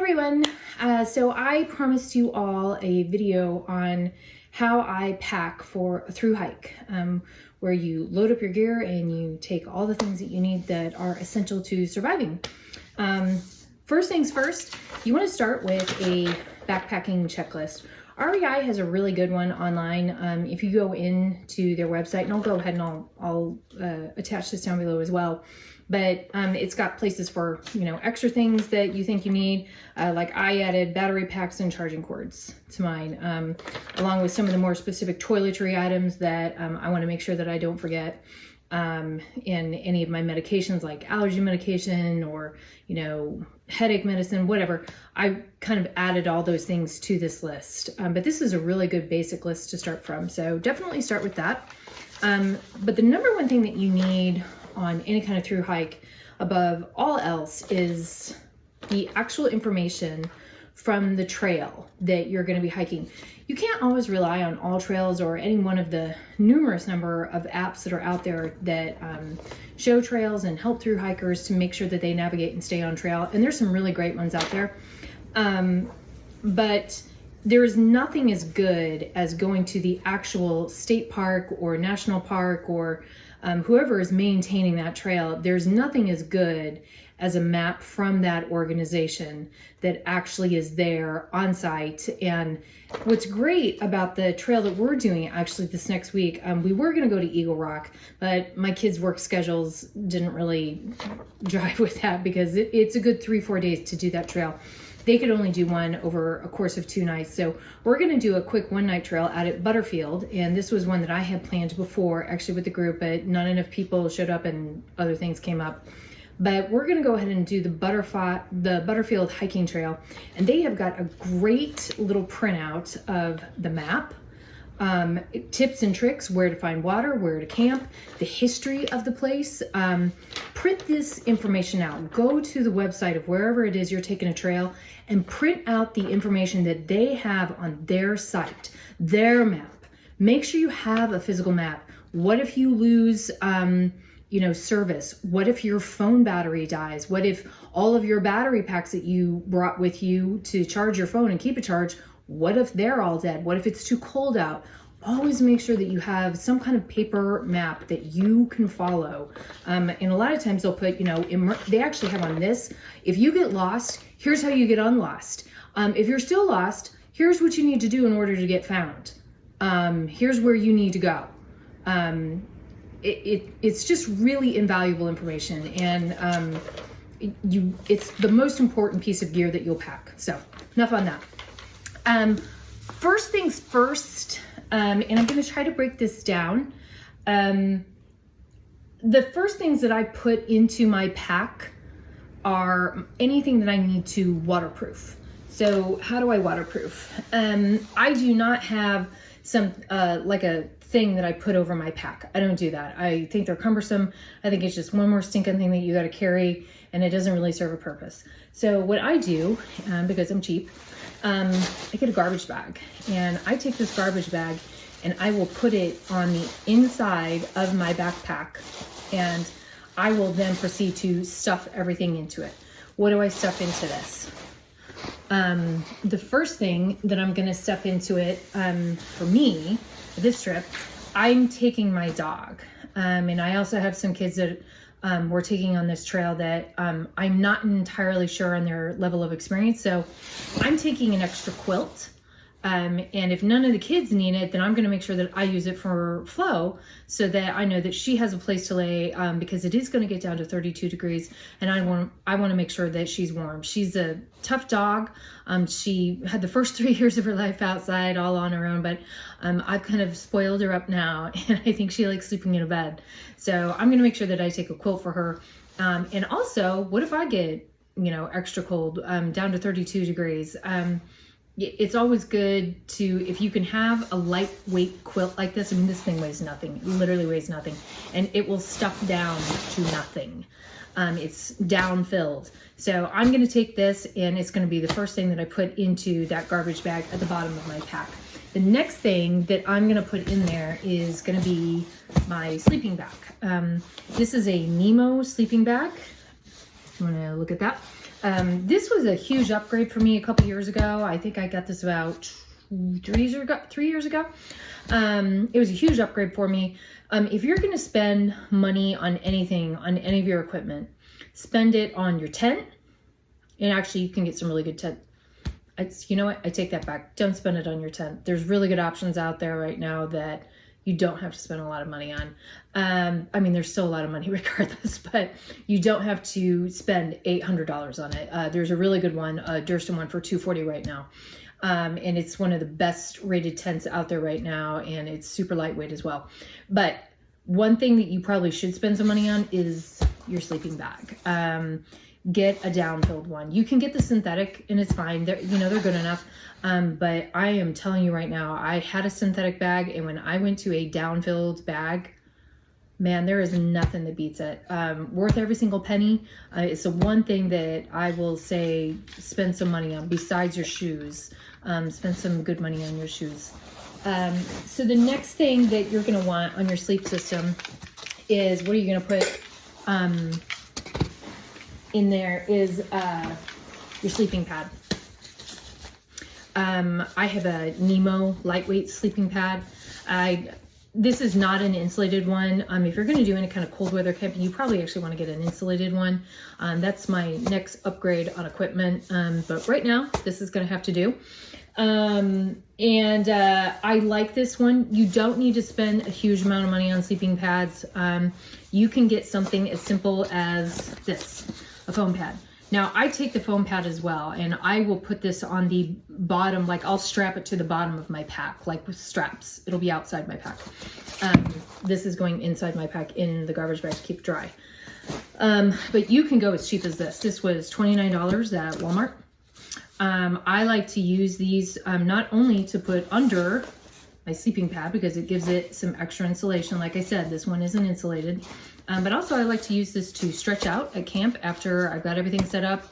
everyone, so I promised you all a video on how I pack for a through hike, where you load up your gear and you take all the things that you need that are essential to surviving. First things first, you want to start with a backpacking checklist. REI has a really good one online. If you go into their website, and I'll go ahead and I'll attach this down below as well. But it's got places for, extra things that you think you need. Like I added battery packs and charging cords to mine, along with some of the more specific toiletry items that I want to make sure that I don't forget. In any of my medications like allergy medication or, headache medicine, whatever. I kind of added all those things to this list. But this is a really good basic list to start from. So definitely start with that. But the number one thing that you need on any kind of through hike above all else is the actual information from the trail that you're going to be hiking. You can't always rely on All Trails or any one of the numerous number of apps that are out there that show trails and help through hikers to make sure that they navigate and stay on trail. And there's some really great ones out there. But there's nothing as good as going to the actual state park or national park or whoever is maintaining that trail. There's nothing as good as a map from that organization that actually is there on site. And what's great about the trail that we're doing actually this next week, we were going to go to Eagle Rock, but my kids' work schedules didn't really drive with that because it's a good 3-4 days to do that trail. They could only do one over a course of 2 nights. So we're going to do a quick one-night trail out at Butterfield. And this was one that I had planned before, actually with the group, but not enough people showed up and other things came up. But we're going to go ahead and do the Butterfield hiking trail. And they have got a great little printout of the map, tips and tricks, where to find water, where to camp, the history of the place. Print this information out. Go to the website of wherever it is you're taking a trail and print out the information that they have on their site, their map. Make sure you have a physical map. What if you lose service? What if your phone battery dies? What if all of your battery packs that you brought with you to charge your phone and keep it charged, what if they're all dead? What if it's too cold out? Always make sure that you have some kind of paper map that you can follow. And a lot of times they'll put, they actually have on this, if you get lost, here's how you get unlost. If you're still lost, here's what you need to do in order to get found. Here's where you need to go. It's just really invaluable information, and it's the most important piece of gear that you'll pack. So enough on that. First things first, and I'm going to try to break this down. The first things that I put into my pack are anything that I need to waterproof. So how do I waterproof? I do not have some like a thing that I put over my pack. I don't do that. I think they're cumbersome. I think it's just one more stinking thing that you got to carry, and it doesn't really serve a purpose. So what I do, because I'm cheap, I get a garbage bag, and I take this garbage bag and I will put it on the inside of my backpack, and I will then proceed to stuff everything into it. What do I stuff into this? The first thing that I'm going to stuff into it, for me, this trip, I'm taking my dog. And I also have some kids that we're taking on this trail that I'm not entirely sure on their level of experience. So I'm taking an extra quilt. And if none of the kids need it, then I'm going to make sure that I use it for Flo so that I know that she has a place to lay, because it is going to get down to 32 degrees, and I want to make sure that she's warm. She's a tough dog. She had the first 3 years of her life outside all on her own, but I've kind of spoiled her up now, and I think she likes sleeping in a bed. So I'm going to make sure that I take a quilt for her. And also, what if I get, extra cold, down to 32 degrees? It's always good to, if you can have a lightweight quilt like this. I mean, this thing weighs nothing. It literally weighs nothing. And it will stuff down to nothing. It's down filled. So I'm going to take this, and it's going to be the first thing that I put into that garbage bag at the bottom of my pack. The next thing that I'm going to put in there is going to be my sleeping bag. This is a Nemo sleeping bag. I'm going to look at that. This was a huge upgrade for me a couple years ago. I think I got this about 3 years ago. It was a huge upgrade for me. If you're going to spend money on anything, on any of your equipment, spend it on your tent. And actually, you can get some really good tent. You know what? I take that back. Don't spend it on your tent. There's really good options out there right now that you don't have to spend a lot of money on. I mean, there's still a lot of money regardless, but you don't have to spend $800 on it. There's a really good one, a Durston one for $240 right now. And it's one of the best rated tents out there right now, and it's super lightweight as well. But one thing that you probably should spend some money on is your sleeping bag. Get a down-filled one. You can get the synthetic and it's fine. They're good enough. But I am telling you right now, I had a synthetic bag, and when I went to a down-filled bag, man, there is nothing that beats it. Worth every single penny. It's the one thing that I will say spend some money on besides your shoes. Spend some good money on your shoes. So the next thing that you're going to want on your sleep system is, what are you going to put in there is your sleeping pad. I have a Nemo lightweight sleeping pad. This is not an insulated one. If you're going to do any kind of cold weather camping, you probably actually want to get an insulated one. That's my next upgrade on equipment. But right now, this is going to have to do. I like this one. You don't need to spend a huge amount of money on sleeping pads. You can get something as simple as this, a foam pad. Now, I take the foam pad as well, and I will put this on the bottom, like I'll strap it to the bottom of my pack, like with straps. It'll be outside my pack. This is going inside my pack in the garbage bag to keep dry. But you can go as cheap as this. This was $29 at Walmart. I like to use these not only to put under my sleeping pad because it gives it some extra insulation. Like I said, this one isn't insulated. But also I like to use this to stretch out at camp after I've got everything set up.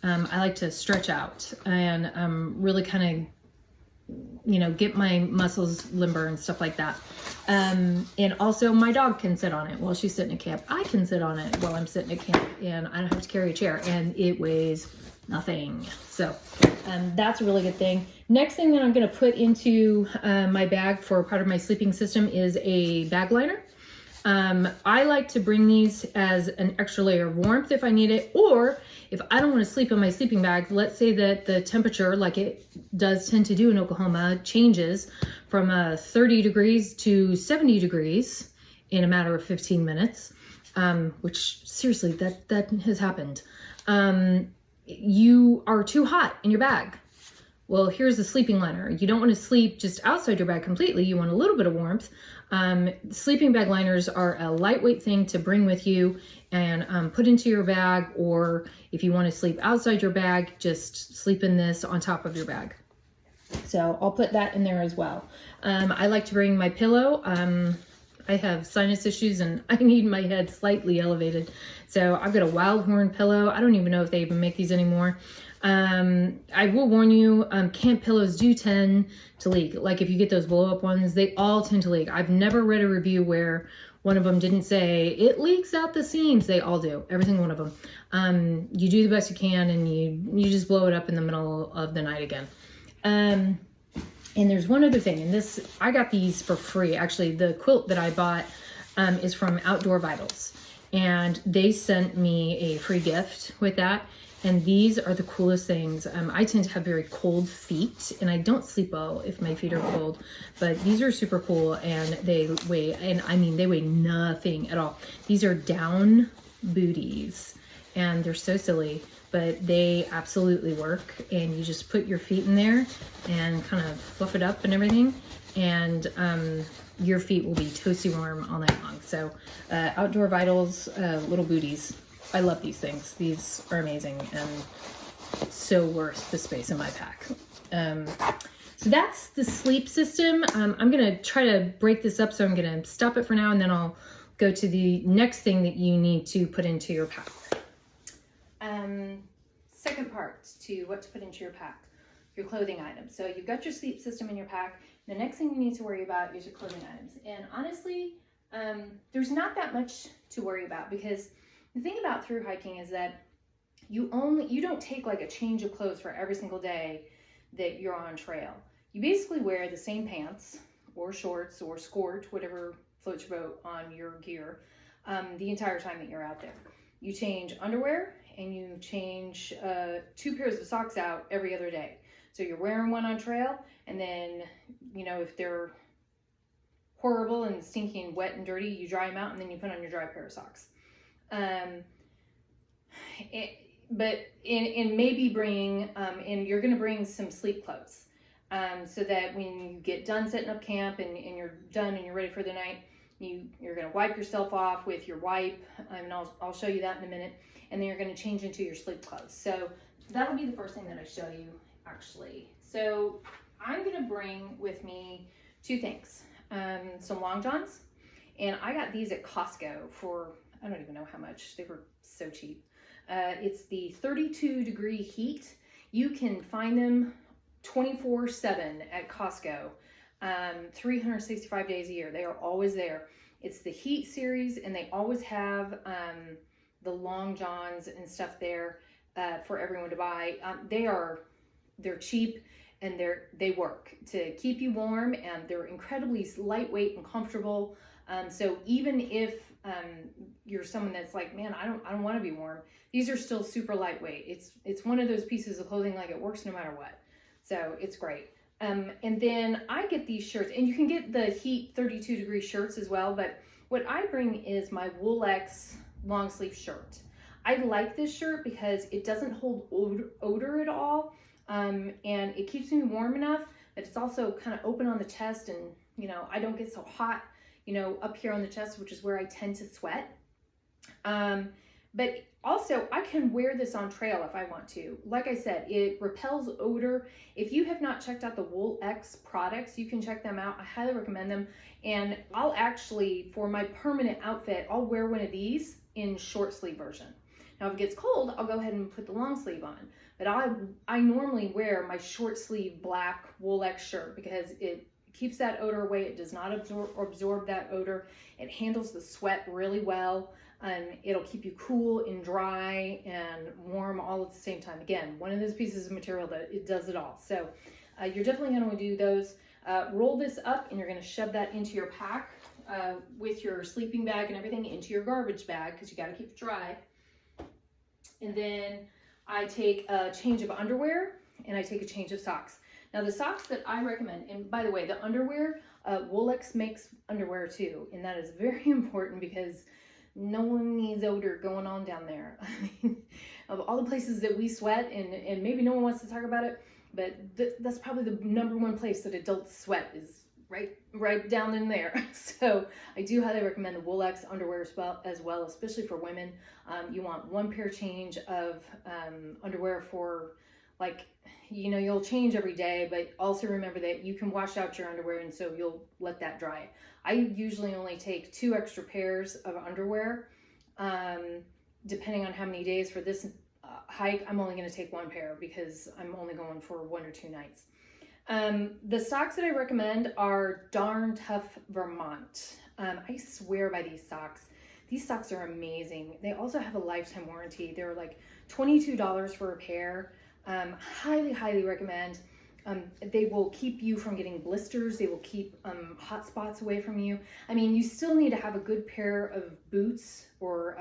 I like to stretch out and really kind of, get my muscles limber and stuff like that. And also my dog can sit on it while she's sitting at camp. I can sit on it while I'm sitting at camp, and I don't have to carry a chair, and it weighs nothing. So that's a really good thing. Next thing that I'm going to put into my bag for part of my sleeping system is a bag liner. I like to bring these as an extra layer of warmth if I need it, or if I don't want to sleep in my sleeping bag, let's say that the temperature, like it does tend to do in Oklahoma, changes from 30 degrees to 70 degrees in a matter of 15 minutes, which seriously, that has happened. You are too hot in your bag. Well, here's the sleeping liner. You don't want to sleep just outside your bag completely. You want a little bit of warmth. Sleeping bag liners are a lightweight thing to bring with you and put into your bag, or if you want to sleep outside your bag, just sleep in this on top of your bag. So I'll put that in there as well. I like to bring my pillow. I have sinus issues and I need my head slightly elevated. So I've got a wild horn pillow. I don't even know if they even make these anymore. I will warn you, camp pillows do tend to leak. Like if you get those blow up ones, they all tend to leak. I've never read a review where one of them didn't say it leaks out the seams. They all do, every single one of them. You do the best you can, and you just blow it up in the middle of the night again. And there's one other thing, and this, I got these for free. Actually, the quilt that I bought is from Outdoor Vitals, and they sent me a free gift with that. And these are the coolest things. I tend to have very cold feet, and I don't sleep well if my feet are cold, but these are super cool, and they weigh nothing at all. These are down booties, and they're so silly, but they absolutely work. And you just put your feet in there and kind of fluff it up and everything, and your feet will be toasty warm all night long. So Outdoor Vitals little booties. I love these things. These are amazing and so worth the space in my pack. So that's the sleep system. I'm going to try to break this up, so I'm going to stop it for now, and then I'll go to the next thing that you need to put into your pack. Second part to what to put into your pack, your clothing items. So you've got your sleep system in your pack. The next thing you need to worry about is your clothing items. And honestly, there's not that much to worry about, because the thing about thru hiking is that you don't take like a change of clothes for every single day that you're on trail. You basically wear the same pants or shorts or skirt, whatever floats your boat on your gear, the entire time that you're out there. You change underwear and you change 2 pairs of socks out every other day. So you're wearing one on trail, and then, you know, if they're horrible and stinky and wet and dirty, you dry them out and then you put on your dry pair of socks. But maybe bring, and you're going to bring some sleep clothes, so that when you get done setting up camp and you're done and you're ready for the night, you're going to wipe yourself off with your wipe, and I'll show you that in a minute, and then you're going to change into your sleep clothes. So that'll be the first thing that I show you, actually. So I'm going to bring with me 2 things, some long johns, and I got these at Costco for, I don't even know how much, they were so cheap. It's the 32-degree heat. You can find them 24/7 at Costco, 365 days a year. They are always there. It's the Heat series, and they always have the long johns and stuff there for everyone to buy. They're cheap, and they work to keep you warm, and they're incredibly lightweight and comfortable. So even if you're someone that's like, man, I don't want to be warm, these are still super lightweight. It's one of those pieces of clothing, like, it works no matter what. So it's great. And then I get these shirts, and you can get the Heat 32-degree shirts as well, but what I bring is my Wool X long sleeve shirt. I like this shirt because it doesn't hold odor at all, and it keeps me warm enough, but it's also kind of open on the chest, and, you know, I don't get so hot, you know, up here on the chest, which is where I tend to sweat. But also, I can wear this on trail if I want to. Like I said, it repels odor. If you have not checked out the Wool X products, you can check them out. I highly recommend them. And I'll actually, for my permanent outfit, I'll wear one of these in short sleeve version. Now, if it gets cold, I'll go ahead and put the long sleeve on. But I normally wear my short sleeve black Wool X shirt because it keeps that odor away. It does not absorb that odor. It handles the sweat really well. It'll keep you cool and dry and warm all at the same time. Again, one of those pieces of material that it does it all. So you're definitely going to do those. Roll this up, and you're going to shove that into your pack with your sleeping bag and everything into your garbage bag, because you got to keep it dry. And then I take a change of underwear, and I take a change of socks. Now, the socks that I recommend, and by the way, the underwear, Wool X makes underwear too, and that is very important because no one needs odor going on down there. I mean, of all the places that we sweat, and maybe no one wants to talk about it, but that's probably the #1 place that adults sweat, is right down in there. So I do highly recommend the Wool X underwear as well, especially for women. You want 1 pair change of underwear for, like, you know, you'll change every day, but also remember that you can wash out your underwear, and so you'll let that dry. I usually only take 2 extra pairs of underwear, depending on how many days. For this hike, I'm only going to take 1 pair because I'm only going for 1 or 2 nights. The socks that I recommend are Darn Tough Vermont. I swear by these socks. These socks are amazing. They also have a lifetime warranty. They're like $22 for a pair. Highly recommend. They will keep you from getting blisters. They will keep hot spots away from you. I mean, you still need to have a good pair of boots or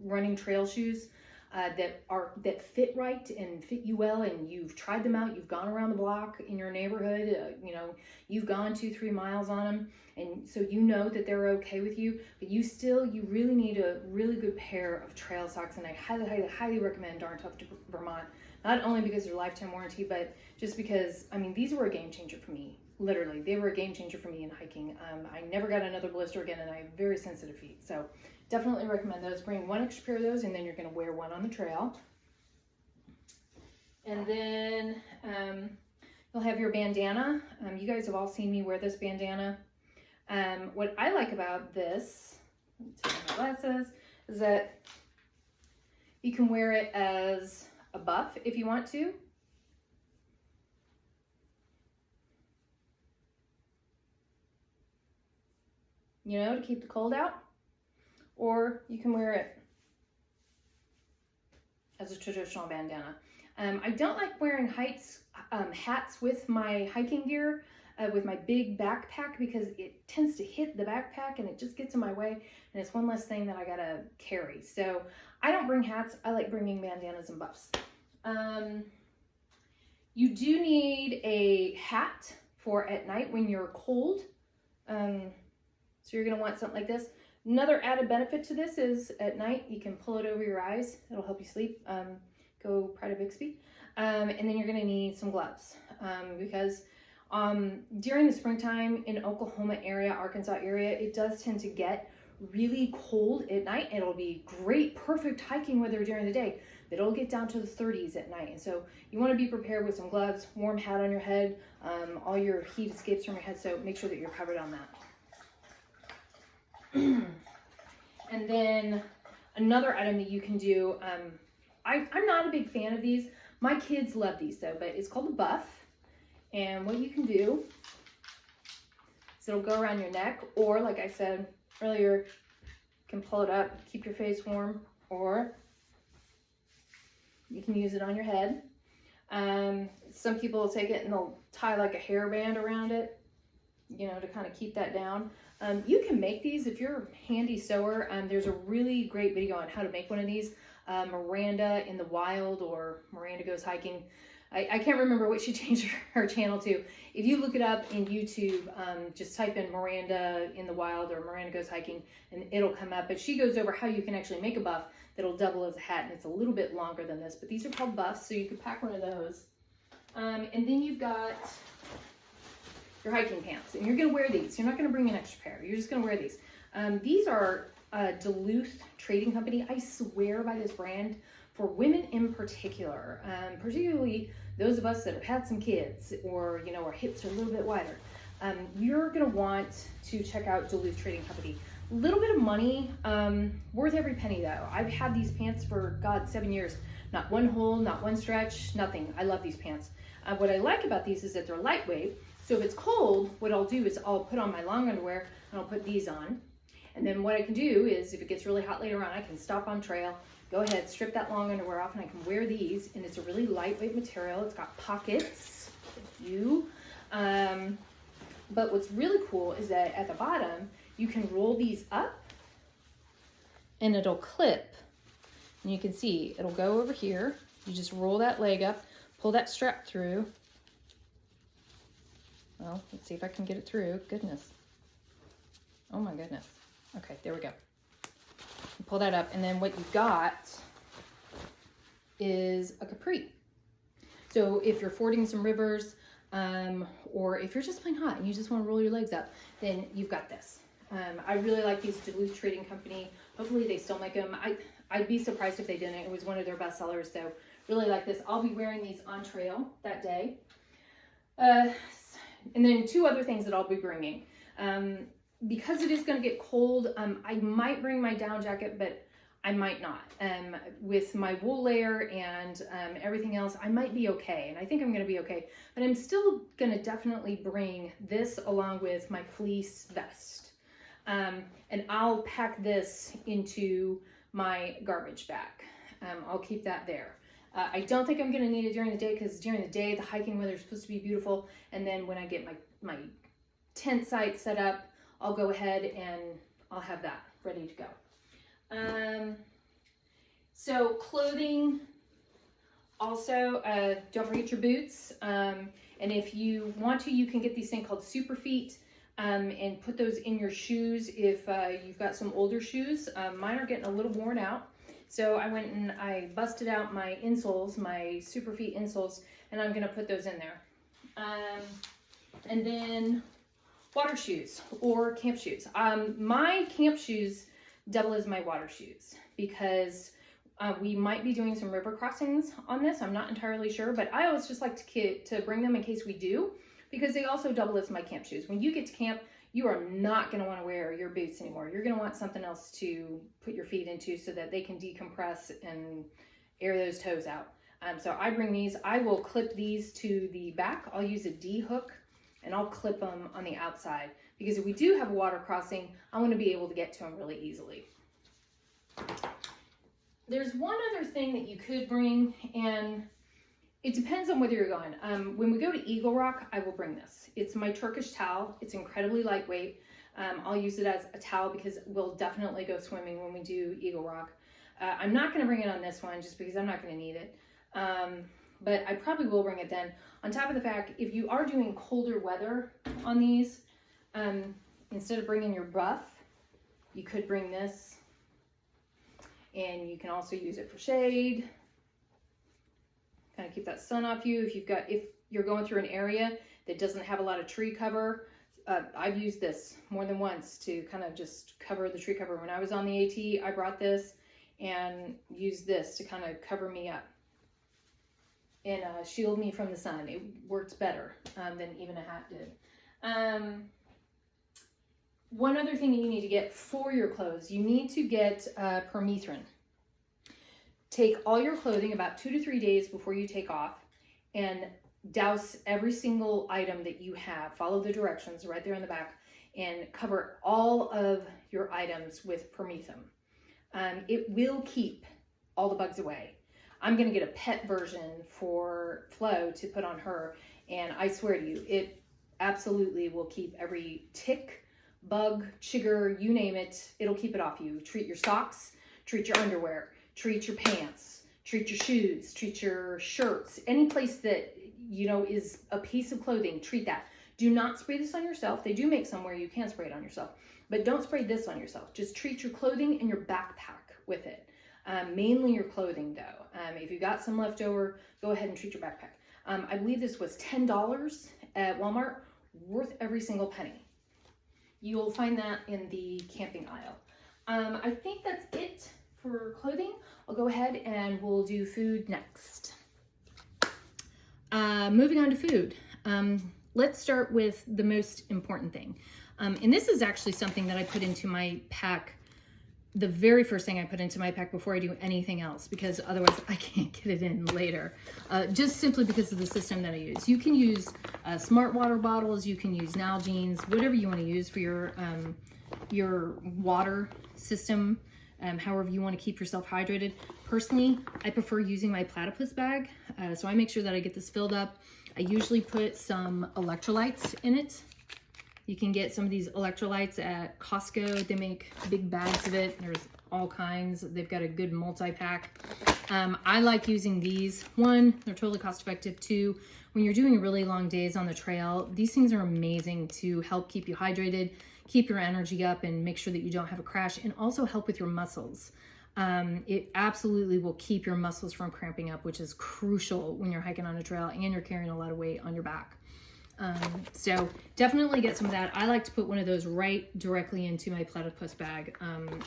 running trail shoes that fit right and fit you well, and you've tried them out. You've gone around the block in your neighborhood. You know, you've gone 2-3 miles on them, and so you know that they're okay with you. But you really need a really good pair of trail socks, and I highly recommend Darn Tough Vermont. Not only because they're lifetime warranty, but just because, I mean, these were a game changer for me. Literally, they were a game changer for me in hiking. I never got another blister again, and I have very sensitive feet. So definitely recommend those. Bring 1 extra pair of those, and then you're going to wear 1 on the trail. And then you'll have your bandana. You guys have all seen me wear this bandana. What I like about this, let me take off my glasses, is that you can wear it as a buff if you want to. You know, to keep the cold out. Or you can wear it as a traditional bandana. I don't like wearing hats with my hiking gear, with my big backpack, because it tends to hit the backpack and it just gets in my way, and it's one less thing that I gotta carry. So I don't bring hats. I like bringing bandanas and buffs. You do need a hat for at night when you're cold. So you're gonna want something like this. Another added benefit to this is at night you can pull it over your eyes. It'll help you sleep. Go Pride of Bixby. And then you're gonna need some gloves, because during the springtime in Oklahoma area, Arkansas area, it does tend to get really cold at night. It'll be great, perfect hiking weather during the day, but it'll get down to the 30s at night. And so you want to be prepared with some gloves, warm hat on your head, all your heat escapes from your head, so make sure that you're covered on that. And then another item that you can do, I'm not a big fan of these. My kids love these though, but it's called a buff. And what you can do is it'll go around your neck, or like I said earlier, you can pull it up, keep your face warm, or you can use it on your head. Some people will take it and they'll tie like a hairband around it, you know, to kind of keep that down. You can make these if you're a handy sewer. There's a really great video on how to make one of these. Miranda in the Wild, or Miranda Goes Hiking. I can't remember what she changed her channel to. If you look it up in YouTube, just type in Miranda in the Wild or Miranda Goes Hiking, and it'll come up. But she goes over how you can actually make a buff that'll double as a hat, and it's a little bit longer than this. But these are called buffs, so you could pack one of those. And then you've got your hiking pants, and you're going to wear these. You're not going to bring an extra pair. You're just going to wear these. These are Duluth Trading Company. I swear by this brand for women in particular, particularly those of us that have had some kids, or you know, our hips are a little bit wider. You're going to want to check out Duluth Trading Company. A little bit of money, worth every penny though. I've had these pants for, God, 7 years. Not one hole, not one stretch, nothing. I love these pants. What I like about these is that they're lightweight. So if it's cold, what I'll do is I'll put on my long underwear and I'll put these on. And then what I can do is, if it gets really hot later on, I can stop on trail, go ahead, strip that long underwear off, and I can wear these. And it's a really lightweight material. It's got pockets, but what's really cool is that at the bottom, you can roll these up and it'll clip. And you can see, it'll go over here. You just roll that leg up, pull that strap through. Well, let's see if I can get it through. Goodness. Oh my goodness. Okay, there we go. You pull that up, and then what you've got is a capri. So if you're fording some rivers, or if you're just plain hot and you just want to roll your legs up, then you've got this. I really like these Duluth Trading Company. Hopefully they still make them. I'd be surprised if they didn't. It was one of their best sellers, so really like this. I'll be wearing these on trail that day. And then two other things that I'll be bringing. Because it is going to get cold, I might bring my down jacket, but I might not. With my wool layer and everything else, I might be okay. And I think I'm going to be okay. But I'm still going to definitely bring this along with my fleece vest. And I'll pack this into my garbage bag. I'll keep that there. I don't think I'm going to need it during the day, because during the day, the hiking weather is supposed to be beautiful. And then when I get my tent site set up, I'll go ahead and I'll have that ready to go. So clothing, also, don't forget your boots. And if you want to, you can get these things called super feet, and put those in your shoes if you've got some older shoes. Mine are getting a little worn out. So I went and I busted out my insoles, my super feet insoles, and I'm gonna put those in there. And then water shoes or camp shoes. My camp shoes double as my water shoes, because we might be doing some river crossings on this. I'm not entirely sure, but I always just like to bring them in case we do, because they also double as my camp shoes. When you get to camp, you are not going to want to wear your boots anymore. You're going to want something else to put your feet into so that they can decompress and air those toes out. So I bring these. I will clip these to the back. I'll use a D hook and I'll clip them on the outside, because if we do have a water crossing, I want to be able to get to them really easily. there's one other thing that you could bring, and it depends on whether you're going. When we go to Eagle Rock, I will bring this. It's my Turkish towel. It's incredibly lightweight. I'll use it as a towel because we'll definitely go swimming when we do Eagle Rock. I'm not going to bring it on this one just because I'm not going to need it. But I probably will bring it then. On top of the fact, if you are doing colder weather on these, instead of bringing your buff, you could bring this. And you can also use it for shade. Kind of keep that sun off you. If you're going through an area that doesn't have a lot of tree cover, I've used this more than once to kind of just cover the tree cover. When I was on the AT, I brought this and used this to kind of cover me up and shield me from the sun. It works better than even a hat did. One other thing you need to get for your clothes, you need to get permethrin. Take all your clothing about 2 to 3 days before you take off and douse every single item that you have. Follow the directions right there in the back and cover all of your items with permethrin. It will keep all the bugs away. I'm going to get a pet version for Flo to put on her, and I swear to you, it absolutely will keep every tick, bug, chigger, you name it, it'll keep it off you. Treat your socks, treat your underwear, treat your pants, treat your shoes, treat your shirts, any place that, you know, is a piece of clothing, treat that. Do not spray this on yourself. They do make some where you can spray it on yourself, but don't spray this on yourself. Just treat your clothing and your backpack with it. Mainly your clothing though. If you got some left over, go ahead and treat your backpack. I believe this was $10 at Walmart, worth every single penny. You'll find that in the camping aisle. I think that's it for clothing. I'll go ahead and we'll do food next. Moving on to food. Let's start with the most important thing. And this is actually something that I put into my pack, the very first thing I put into my pack before I do anything else, because otherwise I can't get it in later, just simply because of the system that I use. You can use smart water bottles, you can use Nalgene's, whatever you want to use for your water system, however you want to keep yourself hydrated. Personally, I prefer using my platypus bag, so I make sure that I get this filled up. I usually put some electrolytes in it. You can get some of these electrolytes at Costco. They make big bags of it. There's all kinds. They've got a good multi-pack. I like using these. One, they're totally cost effective. Two, when you're doing really long days on the trail, these things are amazing to help keep you hydrated, keep your energy up, and make sure that you don't have a crash, and also help with your muscles. It absolutely will keep your muscles from cramping up, which is crucial when you're hiking on a trail and you're carrying a lot of weight on your back. So definitely get some of that. I like to put one of those right directly into my platypus bag.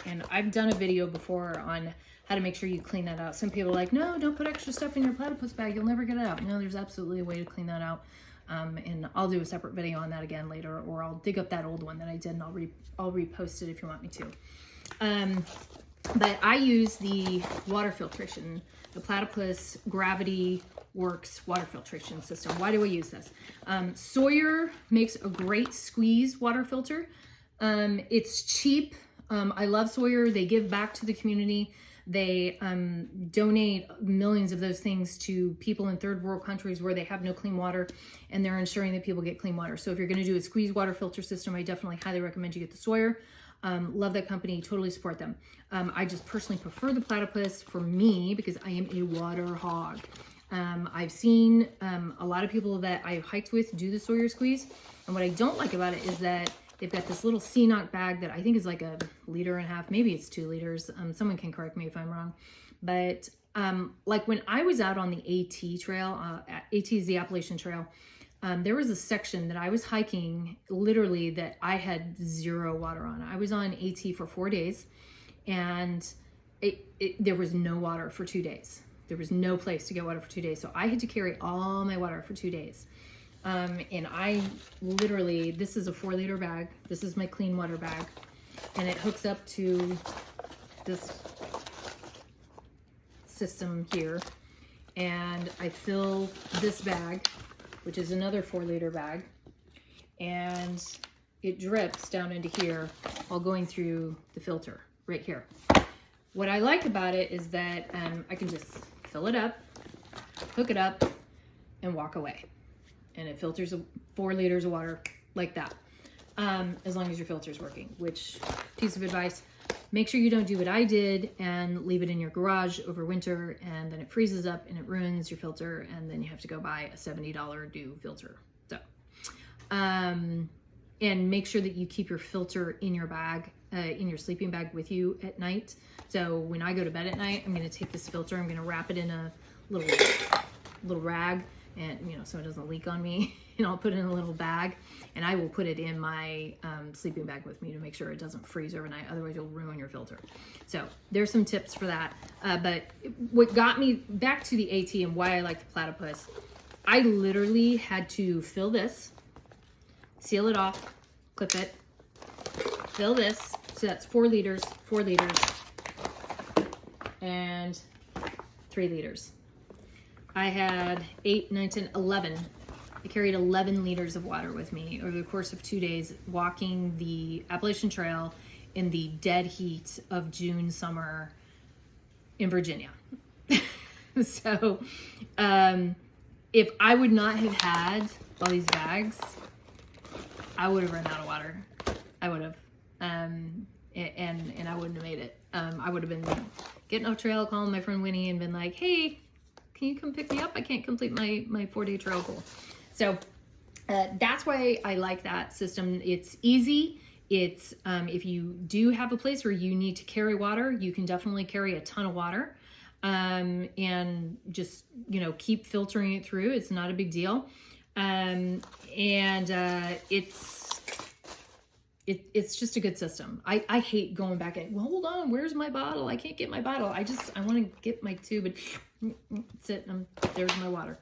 And I've done a video before on how to make sure you clean that out. Some people are like, no, don't put extra stuff in your platypus bag. You'll never get it out. No, there's absolutely a way to clean that out. And I'll do a separate video on that again later, or I'll dig up that old one that I did and I'll repost it if you want me to. But I use the water filtration, the Platypus Gravity Works water filtration system. Why do I use this? Sawyer makes a great squeeze water filter. It's cheap. I love Sawyer. They give back to the community. They donate millions of those things to people in third world countries where they have no clean water, and they're ensuring that people get clean water. So if you're going to do a squeeze water filter system, I definitely highly recommend you get the Sawyer. Love that company, totally support them. I just personally prefer the Platypus for me because I am a water hog. I've seen a lot of people that I've hiked with do the Sawyer squeeze, and what I don't like about it is that they've got this little CNOC bag that I think is like 1.5 liters, maybe it's 2 liters. Someone can correct me if I'm wrong. But like when I was out on the AT trail, AT is the Appalachian Trail, there was a section that I was hiking literally that I had zero water on. I was on AT for 4 days, and there was no water for 2 days. There was no place to get water for 2 days. So I had to carry all my water for 2 days. And I literally, this is a 4 liter bag. This is my clean water bag. And it hooks up to this system here. And I fill this bag, which is another 4 liter bag. And it drips down into here while going through the filter right here. what I like about it is that I can just fill it up, hook it up, and walk away. And it filters 4 liters of water like that, as long as your filter's working. Which, piece of advice, make sure you don't do what I did and leave it in your garage over winter, and then it freezes up and it ruins your filter, and then you have to go buy a $70 new filter. So, and make sure that you keep your filter in your bag, in your sleeping bag with you at night. So when I go to bed at night, I'm going to take this filter, I'm going to wrap it in a little rag, and so it doesn't leak on me, and I'll put it in a little bag, and I will put it in my sleeping bag with me to make sure it doesn't freeze overnight. Otherwise you'll ruin your filter. So there's some tips for that. But what got me back to the AT and why I like the platypus, I literally had to fill this, seal it off, clip it, fill this. So that's 4 liters, and 3 liters. I had 8, 9, 10, 11. I carried 11 liters of water with me over the course of 2 days walking the Appalachian Trail in the dead heat of June summer in Virginia. So if I would not have had all these bags, I would have run out of water. I would have. And I wouldn't have made it. I would have been getting off trail, calling my friend Winnie and been like, hey, can you come pick me up? I can't complete my 4-day trail goal. So that's why I like that system. It's easy. It's if you do have a place where you need to carry water, you can definitely carry a ton of water, and just keep filtering it through. It's not a big deal, and it's just a good system. I hate going back and, well, hold on, where's my bottle? I can't get my bottle. I want to get my tube and sit, and there's my water.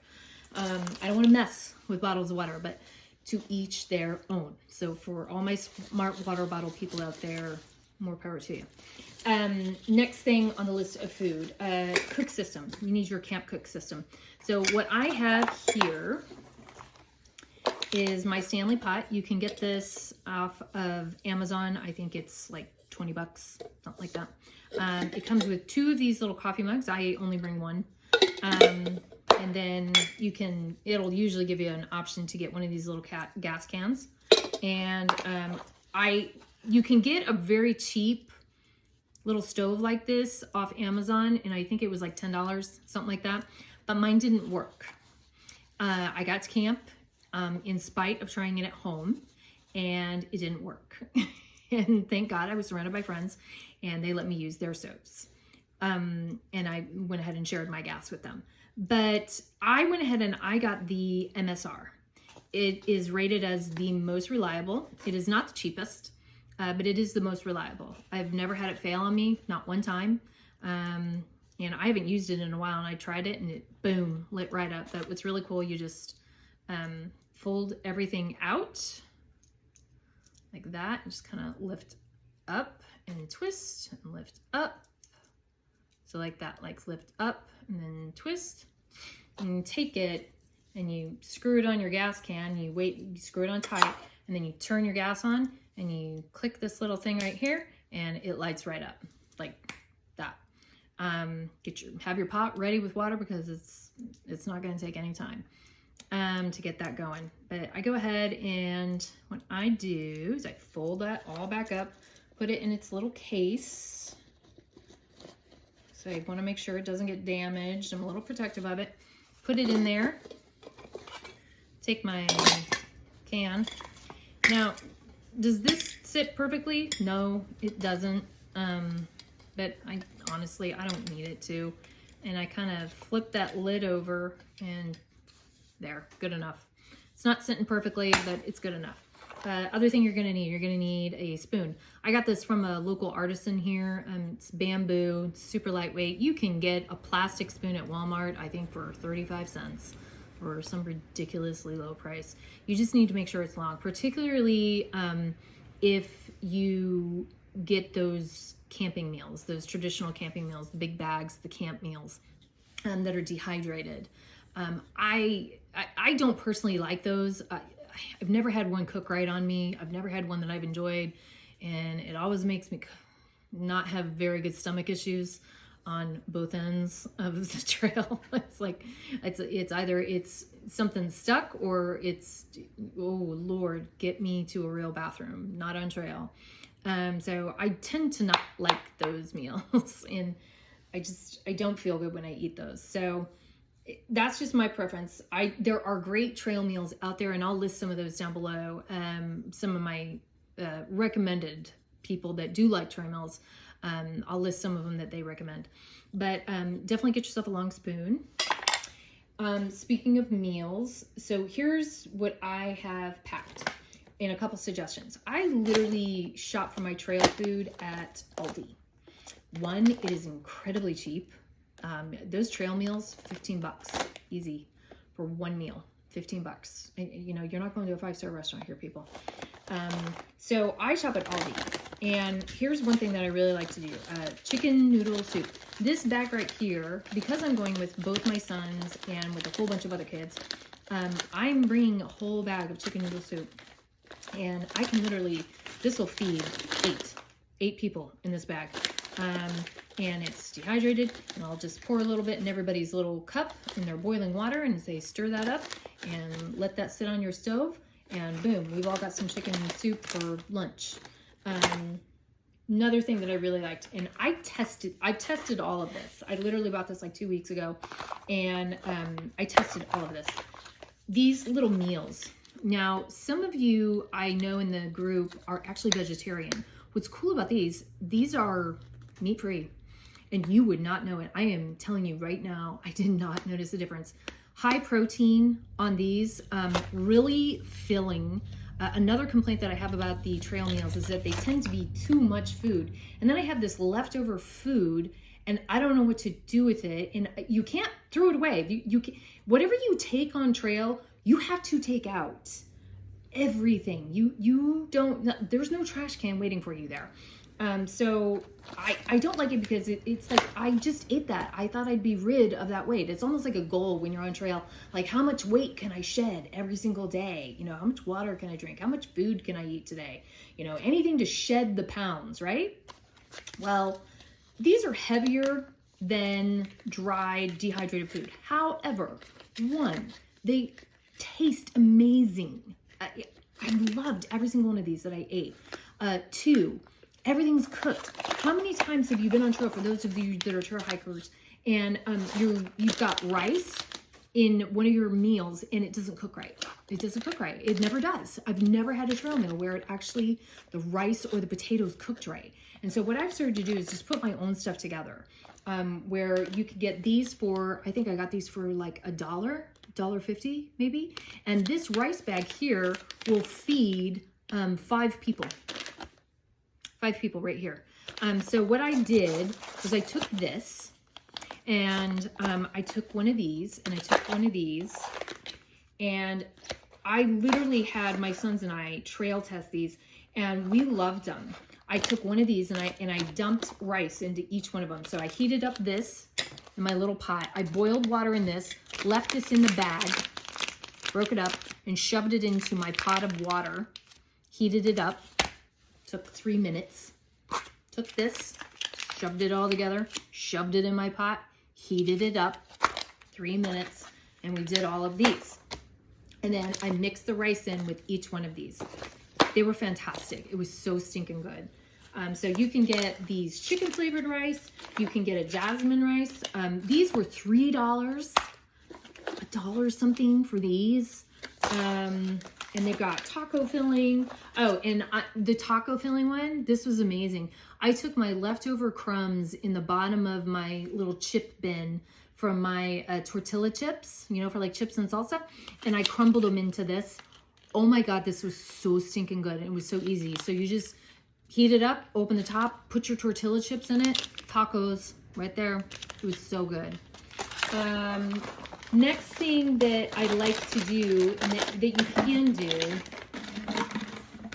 I don't want to mess with bottles of water, but to each their own. So for all my smart water bottle people out there, more power to you. Next thing on the list of food, cook system. You need your camp cook system. So what I have here is my Stanley pot. You can get this off of Amazon. I think it's like 20 bucks, something like that. It comes with 2 of these little coffee mugs. I only bring 1. And then it'll usually give you an option to get one of these little gas cans. And you can get a very cheap little stove like this off Amazon, and I think it was like $10, something like that. But mine didn't work. I got to camp in spite of trying it at home, and it didn't work. And thank God I was surrounded by friends, and they let me use their stoves. And I went ahead and shared my gas with them. But I went ahead and I got the MSR. It is rated as the most reliable. It is not the cheapest, but it is the most reliable. I've never had it fail on me, not one time. And I haven't used it in a while, and I tried it and it, boom, lit right up. But what's really cool, you just fold everything out like that, and just kind of lift up and twist and lift up. So like that, like lift up and then twist, and you take it and you screw it on your gas can. You screw it on tight, and then you turn your gas on and you click this little thing right here, and it lights right up like that. Have your pot ready with water, because it's not going to take any time to get that going. But I go ahead, and what I do is I fold that all back up, put it in its little case. So I want to make sure it doesn't get damaged. I'm a little protective of it. Put it in there. Take my can. Now, does this sit perfectly? No, it doesn't. But honestly, I don't need it to. And I kind of flip that lid over, and there, good enough. It's not sitting perfectly, but it's good enough. Other thing you're gonna need a spoon. I got this from a local artisan here. It's bamboo, it's super lightweight. You can get a plastic spoon at Walmart, I think for 35 cents or some ridiculously low price. You just need to make sure it's long, particularly if you get those camping meals, those traditional camping meals, the big bags, the camp meals that are dehydrated. I don't personally like those. I've never had one cook right on me. I've never had one that I've enjoyed, and it always makes me not have very good stomach issues on both ends of the trail. It's like, it's either it's something stuck or it's, oh Lord, get me to a real bathroom, not on trail. So I tend to not like those meals, and I don't feel good when I eat those. So that's just my preference. There are great trail meals out there, and I'll list some of those down below. Some of my recommended people that do like trail meals. I'll list some of them that they recommend, but definitely get yourself a long spoon. Speaking of meals, so here's what I have packed and a couple suggestions. I literally shop for my trail food at Aldi. One, it is incredibly cheap. Those trail meals, 15 bucks, easy for one meal, 15 bucks. You know, you're not going to a 5-star restaurant here, people. So I shop at Aldi, and here's one thing that I really like to do, chicken noodle soup. This bag right here, because I'm going with both my sons and with a whole bunch of other kids, I'm bringing a whole bag of chicken noodle soup, and I can literally, this will feed eight people in this bag. And it's dehydrated, and I'll just pour a little bit in everybody's little cup in their boiling water, and say stir that up and let that sit on your stove, and boom, we've all got some chicken soup for lunch. Another thing that I really liked, and I tested all of this. I literally bought this like 2 weeks ago, and I tested all of this. These little meals. Now, some of you I know in the group are actually vegetarian. What's cool about these are meat-free, and you would not know it. I am telling you right now, I did not notice the difference. High protein on these, really filling. Another complaint that I have about the trail meals is that they tend to be too much food. And then I have this leftover food, and I don't know what to do with it. And you can't throw it away. Whatever you take on trail, you have to take out everything. You don't, there's no trash can waiting for you there. So I don't like it because it's like, I just ate that. I thought I'd be rid of that weight. It's almost like a goal when you're on trail. Like, how much weight can I shed every single day? You know, how much water can I drink? How much food can I eat today? You know, anything to shed the pounds, right? Well, these are heavier than dried, dehydrated food. However, one, they taste amazing. I loved every single one of these that I ate. Two, everything's cooked. How many times have you been on trail, for those of you that are trail hikers, and you've got rice in one of your meals and it doesn't cook right? It doesn't cook right. It never does. I've never had a trail meal where it actually, the rice or the potatoes cooked right. And so what I've started to do is just put my own stuff together, where you could get these for, I think I got these for like $1.50 maybe. And this rice bag here will feed 5 people. 5 people right here. So what I did was I took this, and I took one of these, and I took one of these, and I literally had my sons and I trail test these, and we loved them. I took one of these, and I dumped rice into each one of them. So I heated up this in my little pot. I boiled water in this, left this in the bag, broke it up, and shoved it into my pot of water, heated it up. Took 3 minutes. Took this, shoved it all together, shoved it in my pot, heated it up, 3 minutes, and we did all of these. And then I mixed the rice in with each one of these. They were fantastic. It was so stinking good. So you can get these chicken flavored rice. You can get a jasmine rice. These were $3, $1 something for these. And they've got taco filling. Oh, and the taco filling one, this was amazing. I took my leftover crumbs in the bottom of my little chip bin from my tortilla chips, you know, for like chips and salsa, and I crumbled them into this. Oh my God, this was so stinking good. It was so easy. So you just heat it up, open the top, put your tortilla chips in it, tacos right there. It was so good. Next thing that I like to do, and that you can do,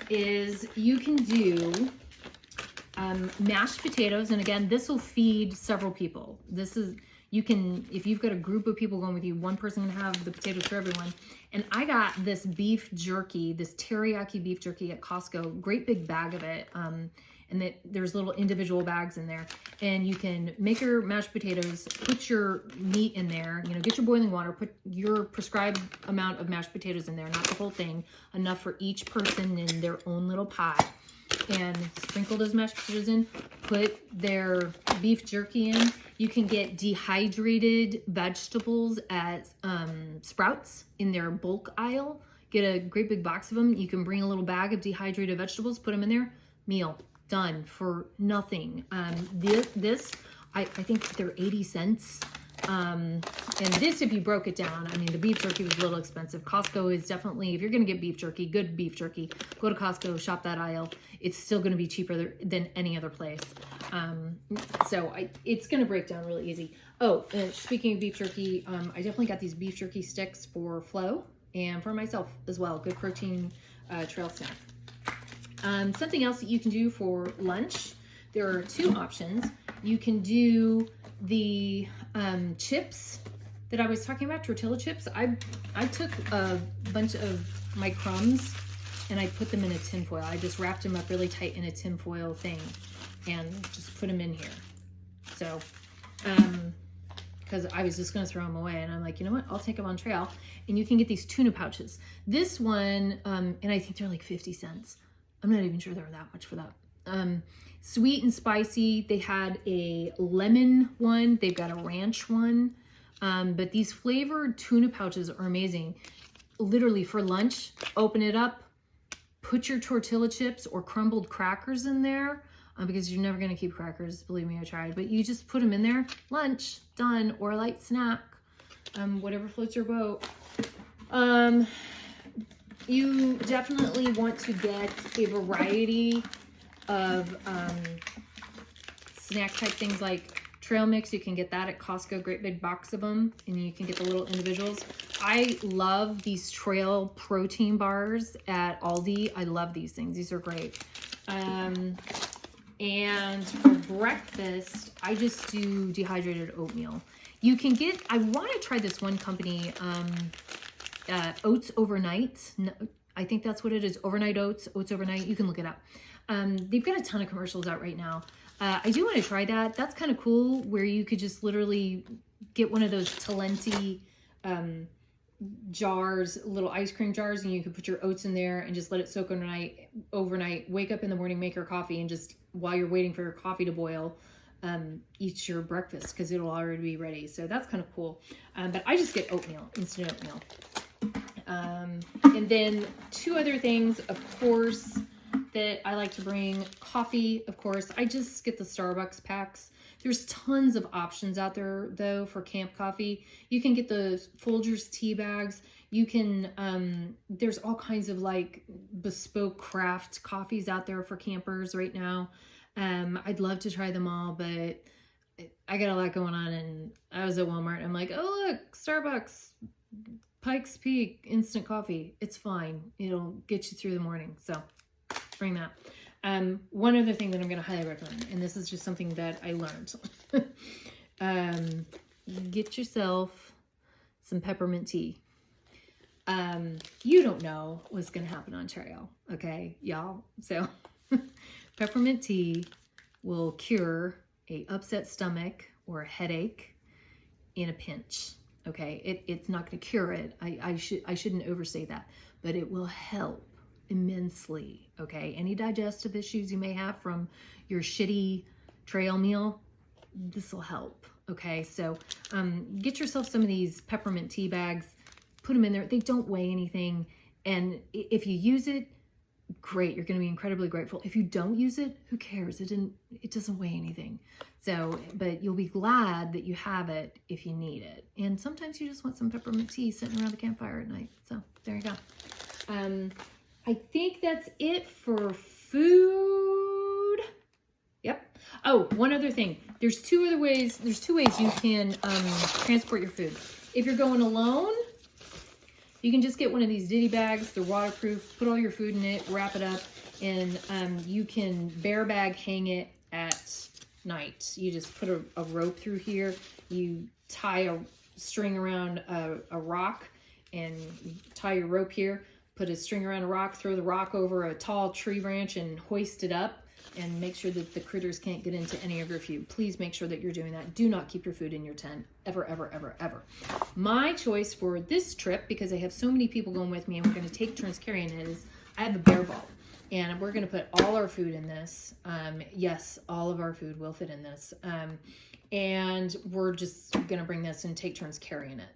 is you can do mashed potatoes. And again, this will feed several people. This is, you can, if you've got a group of people going with you, one person can have the potatoes for everyone. And I got this beef jerky, this teriyaki beef jerky at Costco, great big bag of it. and that there's little individual bags in there. And you can make your mashed potatoes, put your meat in there, you know, get your boiling water, put your prescribed amount of mashed potatoes in there, not the whole thing, enough for each person in their own little pot. And sprinkle those mashed potatoes in, put their beef jerky in. You can get dehydrated vegetables at Sprouts in their bulk aisle. Get a great big box of them. You can bring a little bag of dehydrated vegetables, put them in there, meal done for nothing. I think they're 80 cents. And this, if you broke it down, I mean, the beef jerky was a little expensive. Costco is definitely, if you're going to get beef jerky, good beef jerky, go to Costco, shop that aisle. It's still going to be cheaper than any other place. It's going to break down really easy. Oh, speaking of beef jerky, I definitely got these beef jerky sticks for Flo and for myself as well. Good protein trail snack. Something else that you can do for lunch, there are two options. You can do the chips that I was talking about, tortilla chips. I took a bunch of my crumbs and I put them in a tin foil. I just wrapped them up really tight in a tin foil thing and just put them in here. So, because I was just going to throw them away, and I'm like, you know what? I'll take them on trail. And you can get these tuna pouches. This one, and I think they're like 50 cents. I'm not even sure they're that much for that. Sweet and spicy. They had a lemon one. They've got a ranch one. But these flavored tuna pouches are amazing. Literally for lunch, open it up, put your tortilla chips or crumbled crackers in there, because you're never going to keep crackers. Believe me, I tried. But you just put them in there, lunch, done, or a light snack, whatever floats your boat. You definitely want to get a variety of snack type things like trail mix. You can get that at Costco, great big box of them, and you can get the little individuals. I love these trail protein bars at Aldi. I love these things. These are great. And for breakfast, I just do dehydrated oatmeal. You can get, I want to try this one company, Oats Overnight. I think that's what it is. Overnight Oats, Oats Overnight. You can look it up. They've got a ton of commercials out right now. I do want to try that. That's kind of cool, where you could just literally get one of those Talenti jars, little ice cream jars, and you can put your oats in there and just let it soak overnight. Wake up in the morning, make your coffee, and just while you're waiting for your coffee to boil, eat your breakfast, because it'll already be ready. So that's kind of cool. But I just get oatmeal, instant oatmeal. And then two other things, of course, that I like to bring. Coffee, of course. I just get the Starbucks packs. There's tons of options out there, though, for camp coffee. You can get the Folgers tea bags. You can, there's all kinds of like bespoke craft coffees out there for campers right now. I'd love to try them all, but I got a lot going on, and I was at Walmart. I'm like, oh, look, Starbucks, Pikes Peak, instant coffee. It's fine. It'll get you through the morning. So bring that. One other thing that I'm going to highly recommend, and this is just something that I learned. Get yourself some peppermint tea. You don't know what's going to happen on trail. Okay, y'all. So peppermint tea will cure a upset stomach or a headache in a pinch. Okay, it's not going to cure it. I shouldn't overstate that, but it will help immensely. Okay, any digestive issues you may have from your shitty trail meal, this will help. Okay, so get yourself some of these peppermint tea bags, put them in there. They don't weigh anything, and if you use it, great, you're going to be incredibly grateful. If you don't use it, who cares? It doesn't weigh anything. So, but you'll be glad that you have it if you need it. And sometimes you just want some peppermint tea sitting around the campfire at night. So there you go. I think that's it for food. Yep. Oh, one other thing. There's two ways you can transport your food. If you're going alone, you can just get one of these ditty bags. They're waterproof. Put all your food in it, wrap it up, and you can bear bag hang it at night. You just put a rope through here. You tie a string around a rock, and tie your rope here. Put a string around a rock, throw the rock over a tall tree branch, and hoist it up. and make sure that the critters can't get into any of your food. Please make sure that you're doing that. Do not keep your food in your tent, ever, ever, ever, ever. My choice for this trip, because I have so many people going with me and we're going to take turns carrying it, is I have a bear vault. And we're going to put all our food in this. Yes, all of our food will fit in this. And we're just going to bring this and take turns carrying it.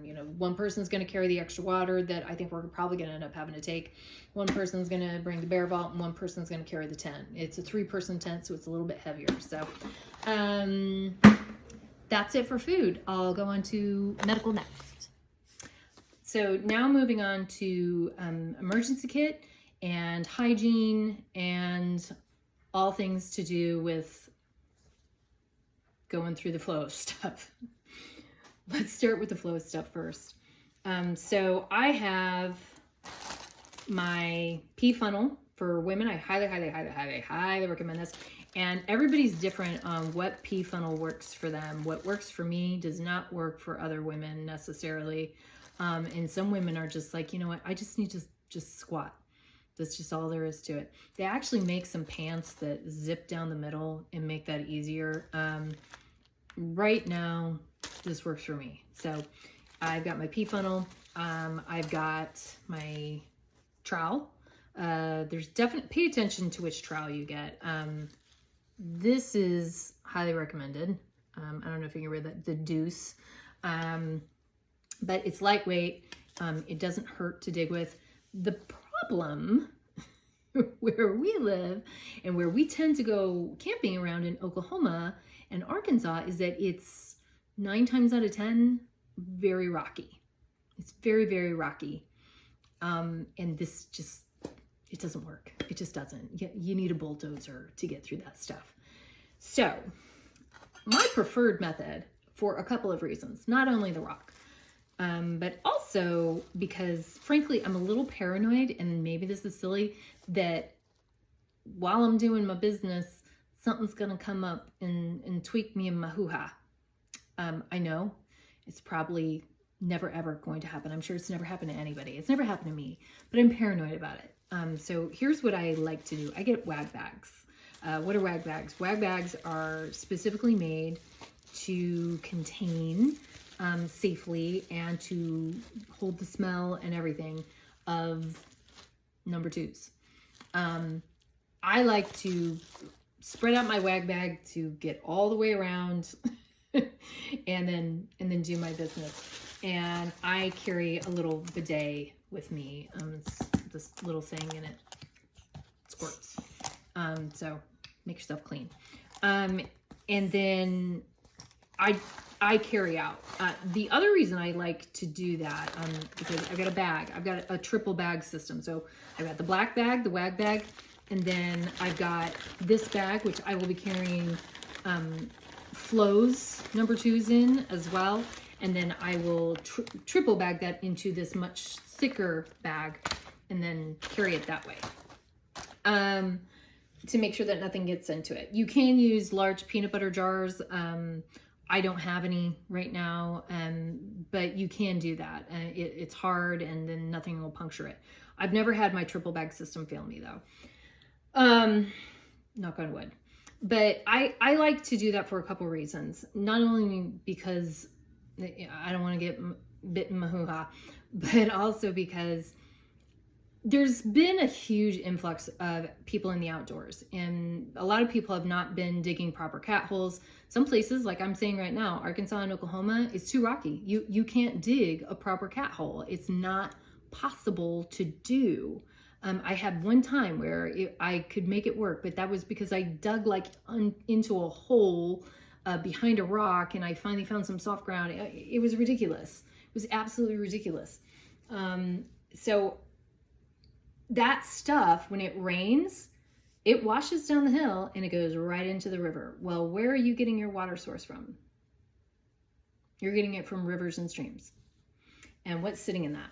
You know, one person's going to carry the extra water that I think we're probably going to end up having to take. One person's going to bring the bear vault, and one person's going to carry the tent. It's a 3-person tent, so it's a little bit heavier. So that's it for food. I'll go on to medical next. So now moving on to emergency kit and hygiene and all things to do with going through the flow of stuff. Let's start with the flow of stuff first. So I have my pee funnel for women. I highly recommend this. And everybody's different on what pee funnel works for them. What works for me does not work for other women necessarily. And some women are just like, you know what, I just need to just squat. That's just all there is to it. They actually make some pants that zip down the middle and make that easier. Right now, this works for me. So I've got my pee funnel. I've got my trowel. There's definitely, pay attention to which trowel you get. This is highly recommended. I don't know if you can read that, the Deuce. But it's lightweight. It doesn't hurt to dig with. The problem where we live and where we tend to go camping around in Oklahoma and Arkansas is that it's 9 times out of 10 very rocky. It's very, very rocky. And this just, it doesn't work. It just doesn't. You need a bulldozer to get through that stuff. So my preferred method, for a couple of reasons, not only the rock, but also because, frankly, I'm a little paranoid, and maybe this is silly, that while I'm doing my business, something's going to come up and tweak me in my hoo-ha. I know it's probably never, ever going to happen. I'm sure it's never happened to anybody. It's never happened to me, but I'm paranoid about it. So here's what I like to do. I get wag bags. What are wag bags? Wag bags are specifically made to contain safely and to hold the smell and everything of number 2s. I like to spread out my wag bag to get all the way around and then do my business. And I carry a little bidet with me. It's this little thing, and it squirts. So make yourself clean. And then I carry out. The other reason I like to do that, because I've got a bag. I've got a triple bag system. So I've got the black bag, the wag bag, and then I've got this bag, which I will be carrying flows number 2s in as well. And then I will triple bag that into this much thicker bag and then carry it that way. To make sure that nothing gets into it. You can use large peanut butter jars. I don't have any right now, but you can do that. It's hard, and then nothing will puncture it. I've never had my triple bag system fail me though. Knock on wood. But I like to do that for a couple reasons. Not only because I don't want to get bit in my hoo-ha, but also because there's been a huge influx of people in the outdoors, and a lot of people have not been digging proper cat holes. Some places, like I'm saying right now, Arkansas and Oklahoma, it's too rocky. You can't dig a proper cat hole. It's not possible to do. I had one time where I could make it work, but that was because I dug like into a hole behind a rock, and I finally found some soft ground. It was ridiculous. It was absolutely ridiculous. So that stuff, when it rains, it washes down the hill and it goes right into the river. Well, where are you getting your water source from? You're getting it from rivers and streams. And what's sitting in that?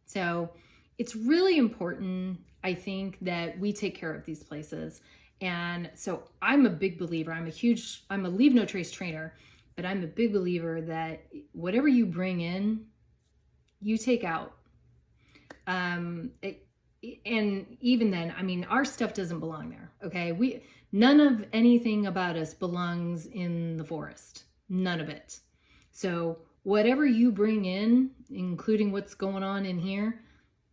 So it's really important, I think, that we take care of these places. And so I'm a big believer. I'm a leave no trace trainer, but I'm a big believer that whatever you bring in, you take out. and even then, I mean, our stuff doesn't belong there. Okay. None of anything about us belongs in the forest. None of it. So whatever you bring in, including what's going on in here,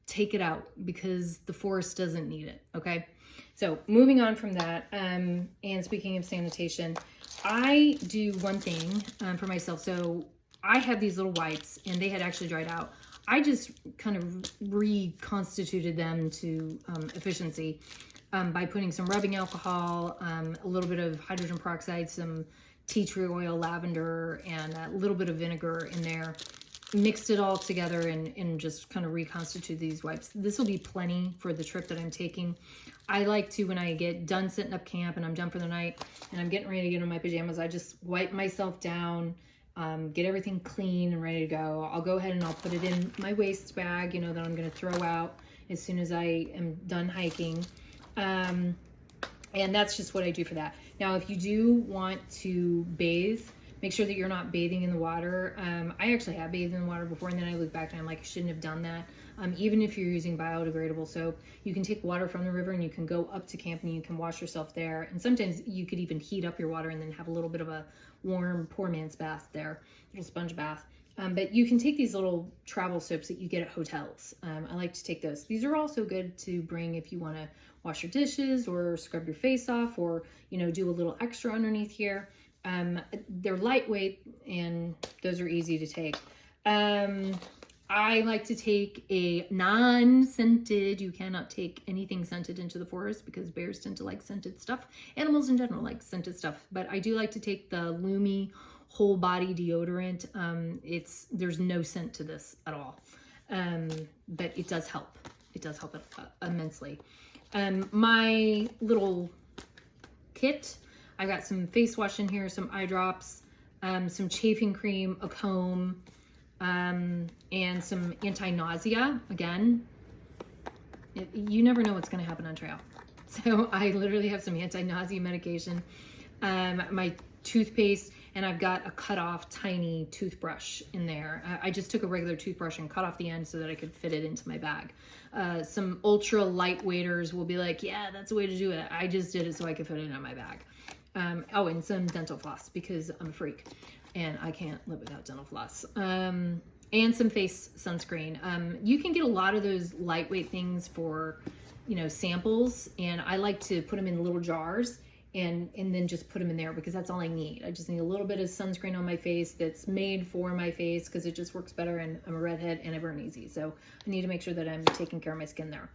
take it out because the forest doesn't need it. Okay. So moving on from that, and speaking of sanitation, I do one thing for myself. So I have these little wipes and they had actually dried out. I just kind of reconstituted them to efficiency by putting some rubbing alcohol, a little bit of hydrogen peroxide, some tea tree oil, lavender, and a little bit of vinegar in there. Mixed it all together and just kind of reconstitute these wipes. This will be plenty for the trip that I'm taking. I like to, when I get done setting up camp and I'm done for the night and I'm getting ready to get in my pajamas, I just wipe myself down, get everything clean and ready to go. I'll go ahead and I'll put it in my waste bag, you know, that I'm going to throw out as soon as I am done hiking. And that's just what I do for that. Now, if you do want to bathe, make sure that you're not bathing in the water. I actually have bathed in the water before, and then I look back and I'm like, I shouldn't have done that. Even if you're using biodegradable soap, you can take water from the river and you can go up to camp and you can wash yourself there. And sometimes you could even heat up your water and then have a little bit of a warm poor man's bath there, little sponge bath. But you can take these little travel soaps that you get at hotels. I like to take those. These are also good to bring if you want to wash your dishes or scrub your face off, or, you know, do a little extra underneath here. They're lightweight and those are easy to take. I like to take a non-scented, you cannot take anything scented into the forest because bears tend to like scented stuff. Animals in general like scented stuff, but I do like to take the Lumi whole body deodorant. There's no scent to this at all. But it does help. It does help immensely. My little kit, I've got some face wash in here, some eye drops, some chafing cream, a comb, and some anti-nausea. Again, you never know what's going to happen on trail. So I literally have some anti-nausea medication, my toothpaste, and I've got a cut off tiny toothbrush in there. I just took a regular toothbrush and cut off the end so that I could fit it into my bag. Some ultra lightweighters will be like, yeah, that's the way to do it. I just did it so I could fit it in my bag. Oh, and some dental floss because I'm a freak and I can't live without dental floss. And some face sunscreen. You can get a lot of those lightweight things for, you know, samples, and I like to put them in little jars and then just put them in there because that's all I need. I just need a little bit of sunscreen on my face that's made for my face because it just works better, and I'm a redhead and I burn easy. So I need to make sure that I'm taking care of my skin there.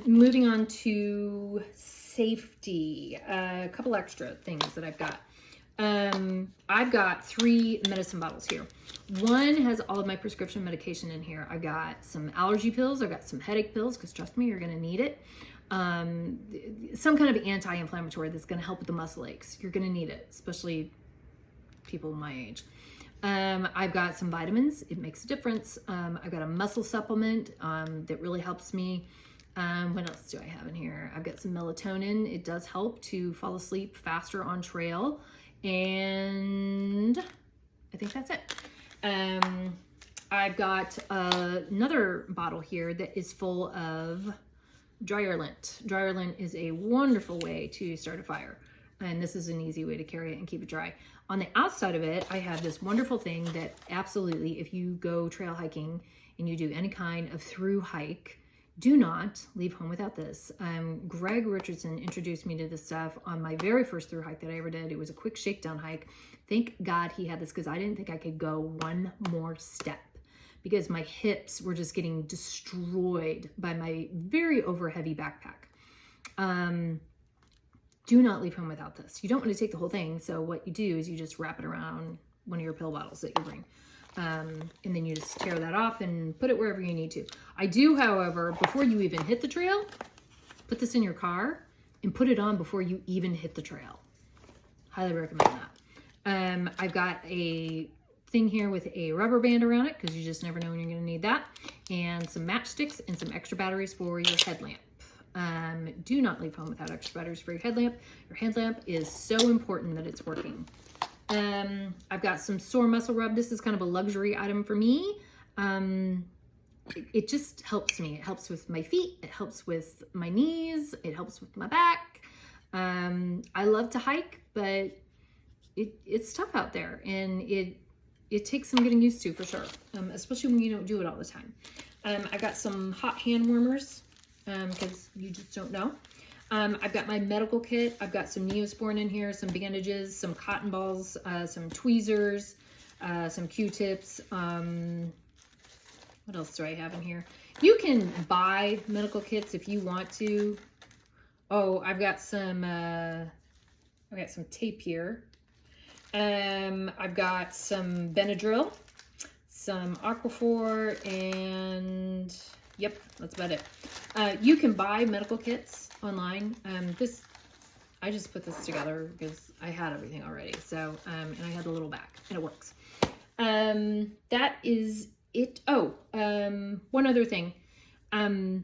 Moving on to safety, a couple extra things that I've got. I've got 3 medicine bottles here. One has all of my prescription medication in here. I've got some allergy pills. I've got some headache pills because trust me, you're going to need it. Some kind of anti-inflammatory that's going to help with the muscle aches. You're going to need it, especially people my age. I've got some vitamins. It makes a difference. I've got a muscle supplement that really helps me. What else do I have in here? I've got some melatonin. It does help to fall asleep faster on trail. And I think that's it. I've got another bottle here that is full of dryer lint. Dryer lint is a wonderful way to start a fire. And this is an easy way to carry it and keep it dry. On the outside of it, I have this wonderful thing that absolutely, if you go trail hiking and you do any kind of through hike, do not leave home without this. Greg Richardson introduced me to this stuff on my very first through hike that I ever did. It was a quick shakedown hike. Thank God he had this because I didn't think I could go one more step because my hips were just getting destroyed by my very over heavy backpack. Do not leave home without this. You don't want to take the whole thing. So what you do is you just wrap it around one of your pill bottles that you bring. And then you just tear that off and put it wherever you need to. I do, however, before you even hit the trail, put this in your car and put it on before you even hit the trail. Highly recommend that. I've got a thing here with a rubber band around it because you just never know when you're going to need that. And some matchsticks and some extra batteries for your headlamp. Do not leave home without extra batteries for your headlamp. Your headlamp is so important that it's working. I've got some sore muscle rub. This is kind of a luxury item for me. it just helps me. It helps with my feet. It helps with my knees. It helps with my back. I love to hike, but it's tough out there, and it takes some getting used to for sure, especially when you don't do it all the time. I got some hot hand warmers because you just don't know. I've got my medical kit. I've got some Neosporin in here, some bandages, some cotton balls, some tweezers, some Q-tips. What else do I have in here? You can buy medical kits if you want to. Oh, I've got some tape here. I've got some Benadryl, some Aquaphor, and yep, that's about it. You can buy medical kits online. I just put this together because I had everything already. So, and I had the little bag, and it works. That is it. Oh, one other thing. And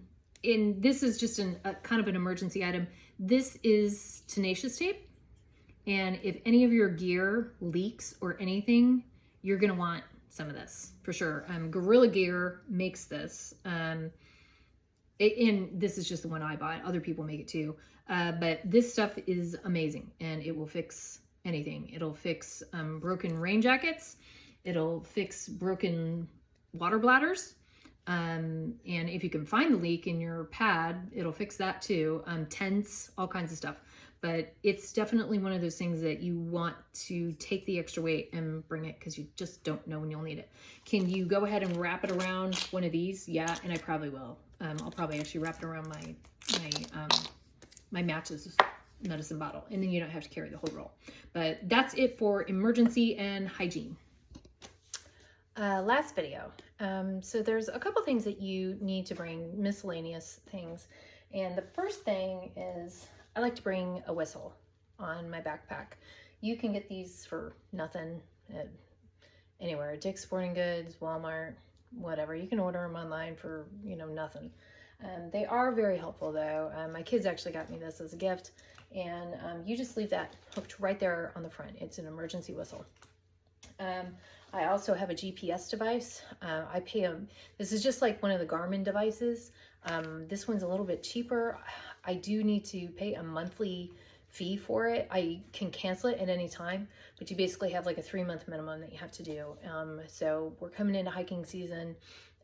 this is just a kind of an emergency item. This is tenacious tape. And if any of your gear leaks or anything, you're going to want some of this for sure. Gorilla Gear makes this. And this is just the one I bought. Other people make it too. But this stuff is amazing, and it will fix anything. It'll fix broken rain jackets. It'll fix broken water bladders. And if you can find the leak in your pad, it'll fix that too. Tents, all kinds of stuff. But it's definitely one of those things that you want to take the extra weight and bring it because you just don't know when you'll need it. Can you go ahead and wrap it around one of these? Yeah, and I probably will. I'll probably actually wrap it around my matches medicine bottle, and then you don't have to carry the whole roll. But that's it for emergency and hygiene. Last video. So there's a couple things that you need to bring, miscellaneous things. And the first thing is I like to bring a whistle on my backpack. You can get these for nothing at anywhere, Dick's Sporting Goods, Walmart, whatever. You can order them online for, nothing. They are very helpful though. My kids actually got me this as a gift, and you just leave that hooked right there on the front. It's an emergency whistle. I also have a GPS device. I pay them. This is just like one of the Garmin devices. This one's a little bit cheaper. I do need to pay a monthly fee for it. I can cancel it at any time, but you basically have like a 3-month minimum that you have to do. So we're coming into hiking season.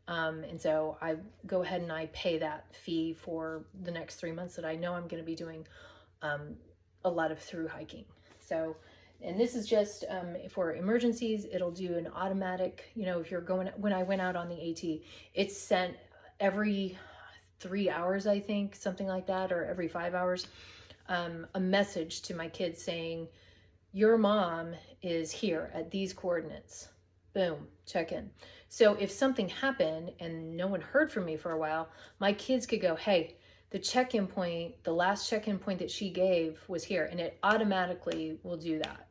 And so I go ahead and I pay that fee for the next 3 months that I know I'm going to be doing a lot of through hiking. So, and this is just for emergencies. It'll do an automatic, if you're going, when I went out on the AT, it's sent every 3 hours, I think, something like that, or every 5 hours, a message to my kids saying, your mom is here at these coordinates. Boom, check in. So if something happened and no one heard from me for a while, my kids could go, hey, the check-in point, the last check-in point that she gave was here, and it automatically will do that.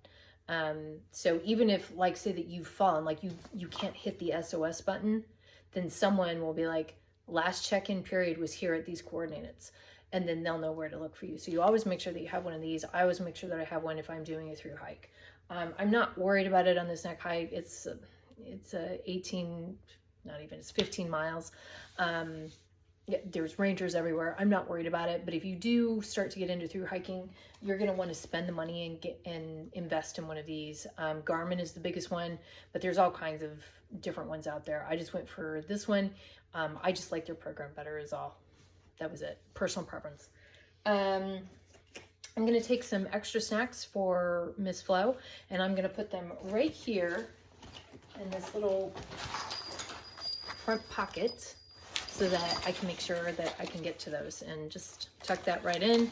So even if, like, say that you've fallen, like you can't hit the SOS button, then someone will be like, last check-in period was here at these coordinates, and then they'll know where to look for you. So you always make sure that you have one of these. I always make sure that I have one if I'm doing a through hike. I'm not worried about it on this neck hike. It's 15 miles. Yeah, there's rangers everywhere. I'm not worried about it, but if you do start to get into through hiking, you're going to want to spend the money and invest in one of these. Garmin is the biggest one, but there's all kinds of different ones out there. I just went for this one. I just like their program better is all. That was it. Personal preference. I'm going to take some extra snacks for Miss Flo, and I'm going to put them right here in this little front pocket so that I can make sure that I can get to those, and just tuck that right in.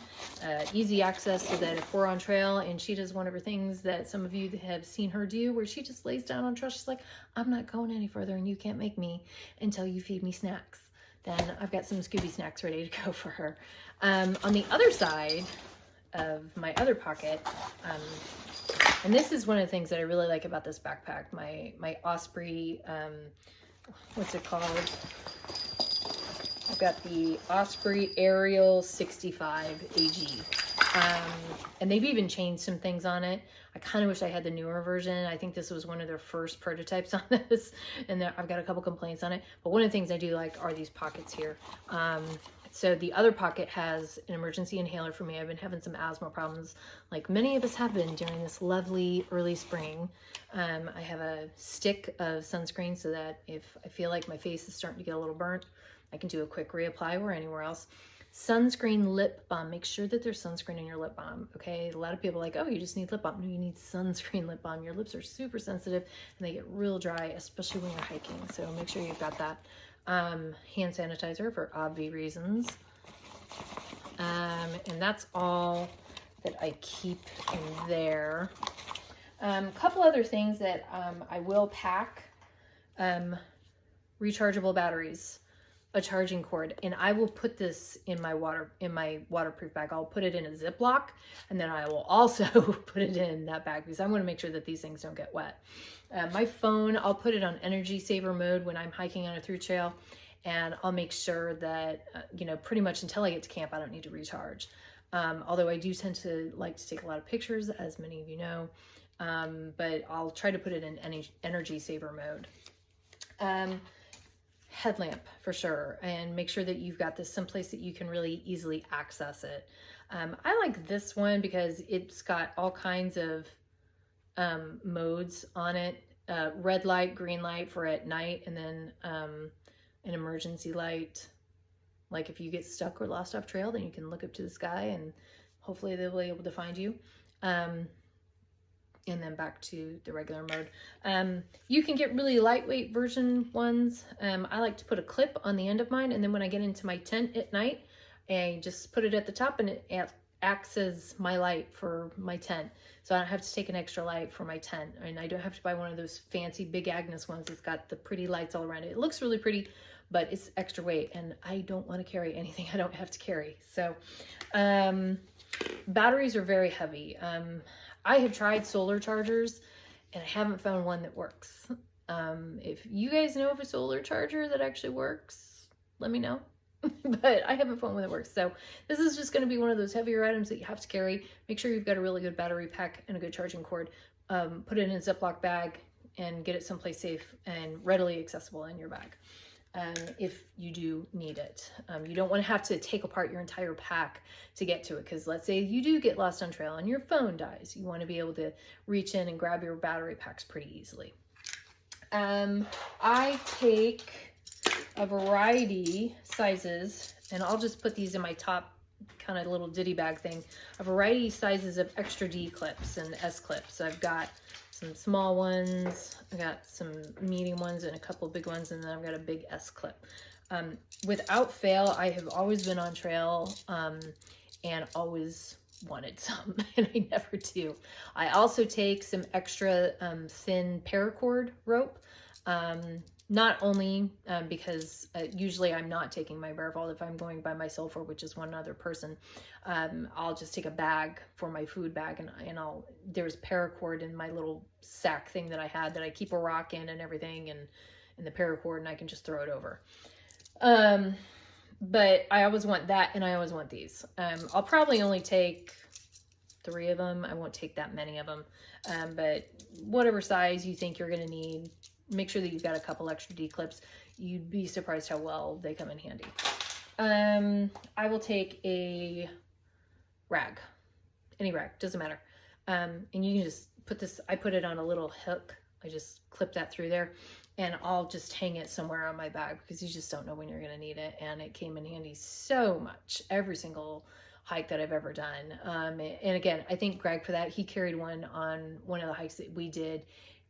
Easy access, so that if we're on trail and she does one of her things that some of you have seen her do, where she just lays down on trail, she's like, I'm not going any further and you can't make me until you feed me snacks. Then I've got some Scooby snacks ready to go for her. On the other side of my other pocket, and this is one of the things that I really like about this backpack, my Osprey, what's it called? I I've got the Osprey Aerial 65 AG. And they've even changed some things on it. I kind of wish I had the newer version. I think this was one of their first prototypes on this, and I've got a couple complaints on it. But one of the things I do like are these pockets here. So the other pocket has an emergency inhaler for me. I've been having some asthma problems, like many of us have been during this lovely early spring. I have a stick of sunscreen so that if I feel like my face is starting to get a little burnt, I can do a quick reapply or anywhere else. Sunscreen lip balm. Make sure that there's sunscreen in your lip balm, okay? A lot of people are like, oh, you just need lip balm. No, you need sunscreen lip balm. Your lips are super sensitive and they get real dry, especially when you're hiking. So make sure you've got that. Hand sanitizer for obvious reasons. And that's all that I keep in there. Couple other things that I will pack. Rechargeable batteries, a charging cord, and I will put this in my waterproof bag. I'll put it in a Ziploc, and then I will also put it in that bag because I want to make sure that these things don't get wet. My phone, I'll put it on energy saver mode when I'm hiking on a thru trail, and I'll make sure that you know, pretty much until I get to camp, I don't need to recharge. Although I do tend to like to take a lot of pictures, as many of you know, but I'll try to put it in energy saver mode. Headlamp for sure, and make sure that you've got this someplace that you can really easily access it. I like this one because it's got all kinds of modes on it. Red light, green light for at night, and then an emergency light. Like if you get stuck or lost off trail, then you can look up to the sky and hopefully they'll be able to find you. And then back to the regular mode. You can get really lightweight version ones. I like to put a clip on the end of mine, and then when I get into my tent at night, I just put it at the top, and it acts as my light for my tent. So I don't have to take an extra light for my tent, and I don't have to buy one of those fancy Big Agnes ones that's got the pretty lights all around it. It looks really pretty, but it's extra weight, and I don't want to carry anything I don't have to carry. So batteries are very heavy. I have tried solar chargers and I haven't found one that works. If you guys know of a solar charger that actually works, let me know. But I haven't found one that works. So this is just going to be one of those heavier items that you have to carry. Make sure you've got a really good battery pack and a good charging cord. Put it in a Ziploc bag and get it someplace safe and readily accessible in your bag. If you do need it. You don't want to have to take apart your entire pack to get to it, because let's say you do get lost on trail and your phone dies. You want to be able to reach in and grab your battery packs pretty easily. I take a variety sizes, and I'll just put these in my top kind of little ditty bag thing, a variety sizes of extra D clips and S clips. I've got some small ones, I got some medium ones and a couple of big ones, and then I've got a big S clip. Without fail, I have always been on trail and always wanted some, and I never do. I also take some extra thin paracord rope. Not only because usually I'm not taking my bare vault if I'm going by myself, or which is one other person. I'll just take a bag for my food bag, and there's paracord in my little sack thing that I had that I keep a rock in and everything, and the paracord, and I can just throw it over. But I always want that, and I always want these. I'll probably only take 3 of them. I won't take that many of them, but whatever size you think you're gonna need, make sure that you've got a couple extra D clips. You'd be surprised how well they come in handy. I will take a rag, any rag, doesn't matter. And you can just put this, I put it on a little hook. I just clip that through there, and I'll just hang it somewhere on my bag because you just don't know when you're gonna need it. And it came in handy so much, every single hike that I've ever done. And again, I thank Greg for that. He carried one on one of the hikes that we did,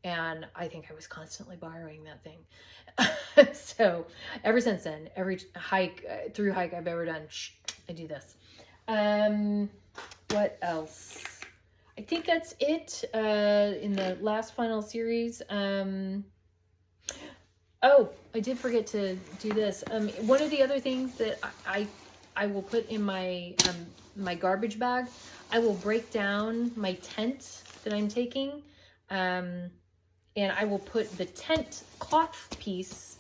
and I think I was constantly borrowing that thing. So ever since then, every hike, thru hike I've ever done, I do this. What else? I think that's it in the last final series. Oh, I did forget to do this. One of the other things that I will put in my my garbage bag, I will break down my tent that I'm taking, and I will put the tent cloth piece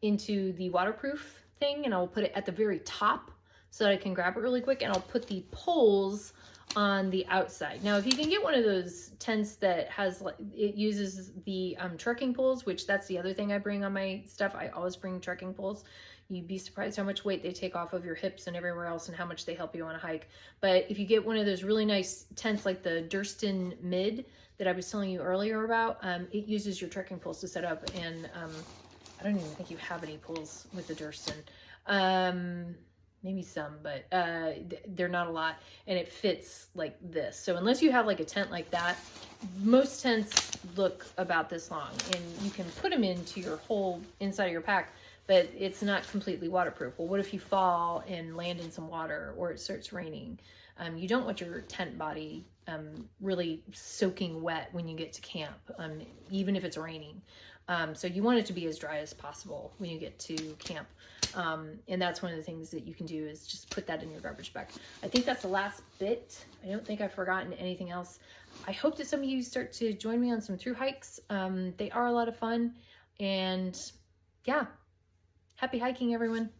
into the waterproof thing, and I'll put it at the very top so that I can grab it really quick, and I'll put the poles on the outside. Now, if you can get one of those tents that has, like, it uses the trekking poles, which that's the other thing I bring on my stuff. I always bring trekking poles. You'd be surprised how much weight they take off of your hips and everywhere else, and how much they help you on a hike. But if you get one of those really nice tents like the Durston Mid that I was telling you earlier about, it uses your trekking poles to set up, and I don't even think you have any poles with the Durston. Maybe some, but they're not a lot, and it fits like this. So unless you have like a tent like that, most tents look about this long, and you can put them into your whole inside of your pack, but it's not completely waterproof. Well, what if you fall and land in some water, or it starts raining? You don't want your tent body really soaking wet when you get to camp, even if it's raining. So you want it to be as dry as possible when you get to camp. And that's one of the things that you can do, is just put that in your garbage bag. I think that's the last bit. I don't think I've forgotten anything else. I hope that some of you start to join me on some thru hikes. They are a lot of fun, and yeah, happy hiking, everyone.